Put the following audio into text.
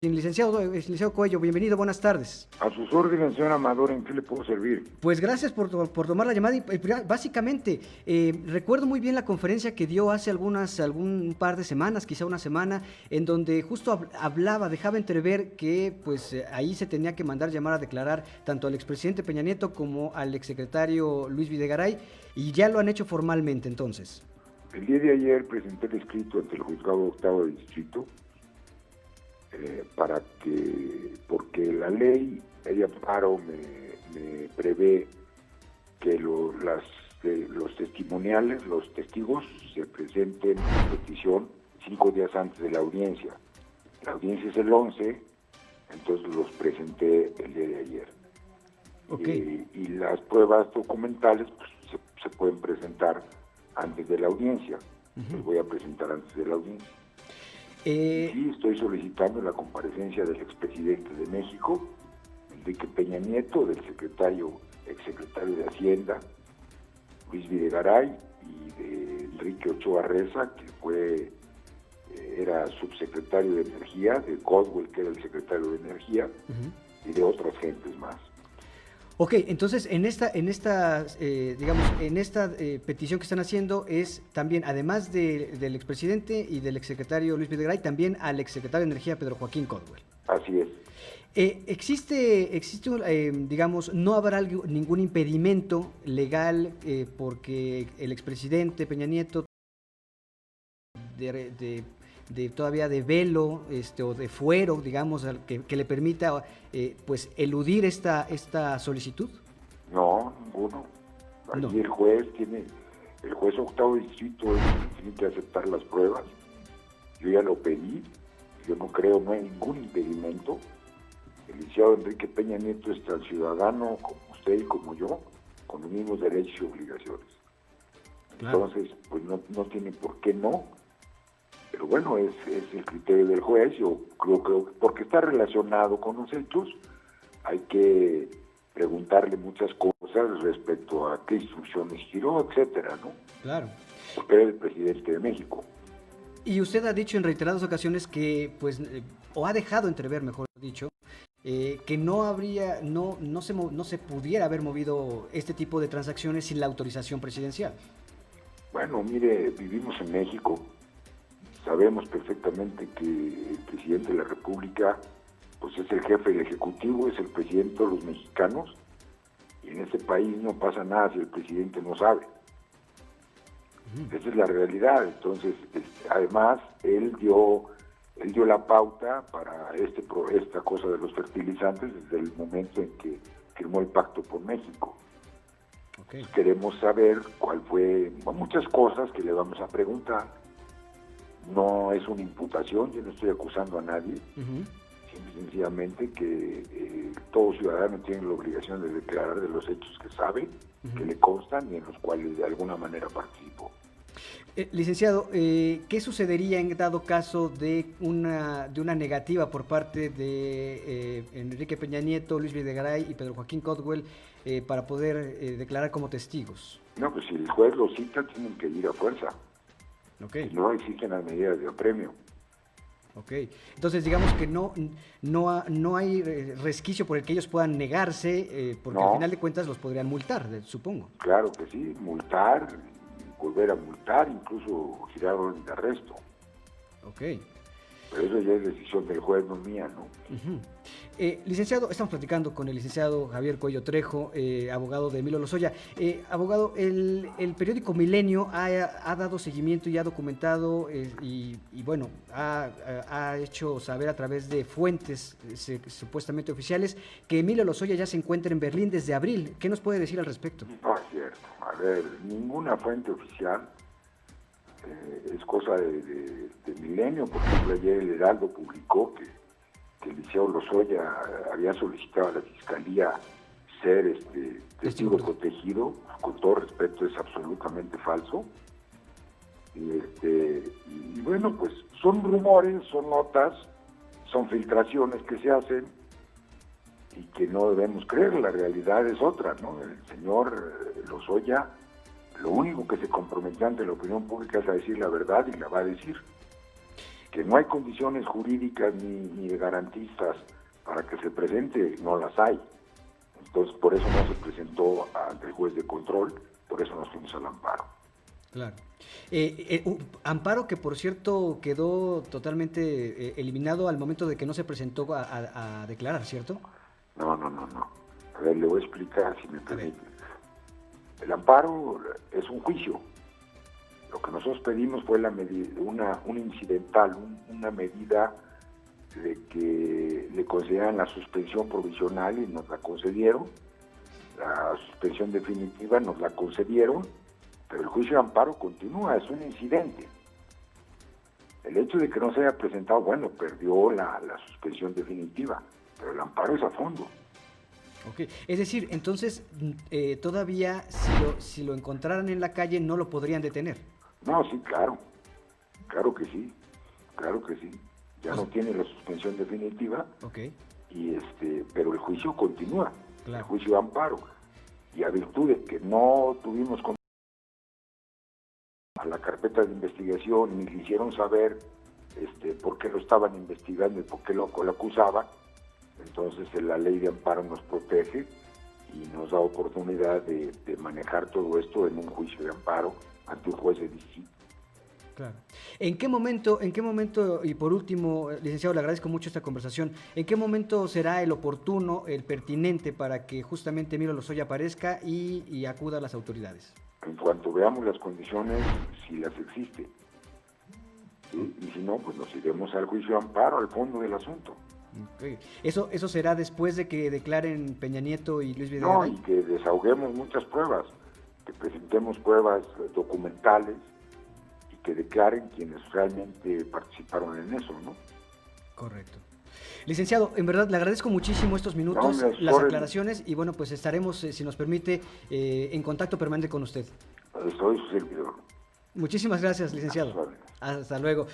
Licenciado Cuello, bienvenido, buenas tardes. A sus órdenes, señor Amador, ¿en qué le puedo servir? Pues gracias por tomar la llamada y básicamente recuerdo muy bien la conferencia que dio hace algún par de semanas, quizá una semana, en donde justo dejaba entrever que pues ahí se tenía que mandar llamar a declarar tanto al expresidente Peña Nieto como al exsecretario Luis Videgaray, y ya lo han hecho formalmente entonces. El día de ayer presenté el escrito ante el juzgado octavo de distrito porque la ley de amparo me prevé que los testimoniales, los testigos, se presenten en petición 5 días antes de la audiencia. La audiencia es el 11, entonces los presenté el día de ayer. Okay. Y las pruebas documentales pues, se pueden presentar antes de la audiencia. Los voy a presentar antes de la audiencia. Sí, estoy solicitando la comparecencia del expresidente de México, Enrique Peña Nieto, del exsecretario de Hacienda, Luis Videgaray, y de Enrique Ochoa Reza, que era subsecretario de Energía, de Caldwell, que era el secretario de Energía, y de otras gentes más. Ok, entonces en esta petición que están haciendo es también, además del expresidente y del exsecretario Luis Videgaray, también al exsecretario de Energía Pedro Joaquín Caldwell. Así es. No habrá ningún impedimento legal porque el expresidente Peña Nieto todavía de velo o de fuero, digamos, que le permita pues eludir esta solicitud? No, ninguno. Aquí no. El juez octavo distrito tiene que aceptar las pruebas. Yo ya lo pedí, no hay ningún impedimento. El licenciado Enrique Peña Nieto es tan ciudadano como usted y como yo, con los mismos derechos y obligaciones. Claro. Entonces, pues no tiene por qué no. Pero bueno, es el criterio del juez. Yo creo que porque está relacionado con los hechos, hay que preguntarle muchas cosas respecto a qué instrucciones giró, etcétera, ¿no? Claro. Porque era el presidente de México. Y usted ha dicho en reiteradas ocasiones que, pues, o ha dejado entrever, mejor dicho, que no se pudiera haber movido este tipo de transacciones sin la autorización presidencial. Bueno, mire, vivimos en México. Sabemos perfectamente que el presidente de la República pues es el jefe del Ejecutivo, es el presidente de los mexicanos, y en este país no pasa nada si el presidente no sabe. Esa es la realidad. Entonces, además, él dio la pauta para esta cosa de los fertilizantes desde el momento en que firmó el Pacto por México. Okay. Queremos saber muchas cosas que le vamos a preguntar. No es una imputación, yo no estoy acusando a nadie, sencillamente que todo ciudadano tiene la obligación de declarar de los hechos que sabe, que le constan y en los cuales de alguna manera participó. Licenciado, ¿qué sucedería en dado caso de una negativa por parte de Enrique Peña Nieto, Luis Videgaray y Pedro Joaquín Caldwell para poder declarar como testigos? No, pues si el juez los cita, tienen que ir a fuerza. Okay. No existen las medidas de apremio. Ok, entonces digamos que no hay resquicio por el que ellos puedan negarse, porque al final de cuentas los podrían multar, supongo. Claro que sí, multar, volver a multar, incluso girar orden de arresto. Ok. Pero eso ya es decisión del juez, no mía, ¿no? Licenciado, estamos platicando con el licenciado Javier Cuello Trejo, abogado de Emilio Lozoya. Abogado, el periódico Milenio ha dado seguimiento y ha documentado y bueno, ha hecho saber a través de fuentes supuestamente oficiales que Emilio Lozoya ya se encuentra en Berlín desde abril. ¿Qué nos puede decir al respecto? No es cierto. A ver, ninguna fuente oficial. Es cosa de Milenio. Por ejemplo, ayer el Heraldo publicó que el licenciado Lozoya había solicitado a la Fiscalía ser testigo protegido. Con todo respeto, es absolutamente falso. Y bueno, pues son rumores, son notas, son filtraciones que se hacen y que no debemos creer. La realidad es otra, ¿no? El señor Lozoya lo único que se comprometió ante la opinión pública es a decir la verdad y la va a decir. Que no hay condiciones jurídicas ni de garantistas para que se presente, no las hay. Entonces, por eso no se presentó ante el juez de control, por eso nos fuimos al amparo. Claro. Amparo que, por cierto, quedó totalmente eliminado al momento de que no se presentó a declarar, ¿cierto? No. A ver, le voy a explicar, si me permite. El amparo es un juicio. Lo que nosotros pedimos fue una incidental, una medida de que le concedieran la suspensión provisional y nos la concedieron. La suspensión definitiva nos la concedieron, pero el juicio de amparo continúa, es un incidente. El hecho de que no se haya presentado, bueno, perdió la suspensión definitiva, pero el amparo es a fondo. Okay. Es decir, entonces, todavía si lo encontraran en la calle no lo podrían detener. No, sí, claro que sí. Ya no tiene la suspensión definitiva, okay. Pero el juicio continúa, claro. El juicio de amparo. Y a virtud de que no tuvimos a la carpeta de investigación, ni le hicieron saber por qué lo estaban investigando y por qué lo acusaban, entonces la ley de amparo nos protege y nos da oportunidad de manejar todo esto en un juicio de amparo ante un juez de distrito. Claro. ¿En qué momento, y por último, licenciado, le agradezco mucho esta conversación, en qué momento será el oportuno, el pertinente para que justamente Emilio Lozoya aparezca y acuda a las autoridades? En cuanto veamos las condiciones, si las existen. ¿Sí? Y si no, pues nos iremos al juicio de amparo, al fondo del asunto. Okay. ¿Eso será después de que declaren Peña Nieto y Luis Videgaray? No, y que desahoguemos muchas pruebas, que presentemos pruebas documentales y que declaren quienes realmente participaron en eso, ¿no? Correcto. Licenciado, en verdad le agradezco muchísimo estos minutos, las aclaraciones, y bueno, pues estaremos, si nos permite, en contacto permanente con usted. Soy su servidor. Muchísimas gracias, licenciado. Hasta luego.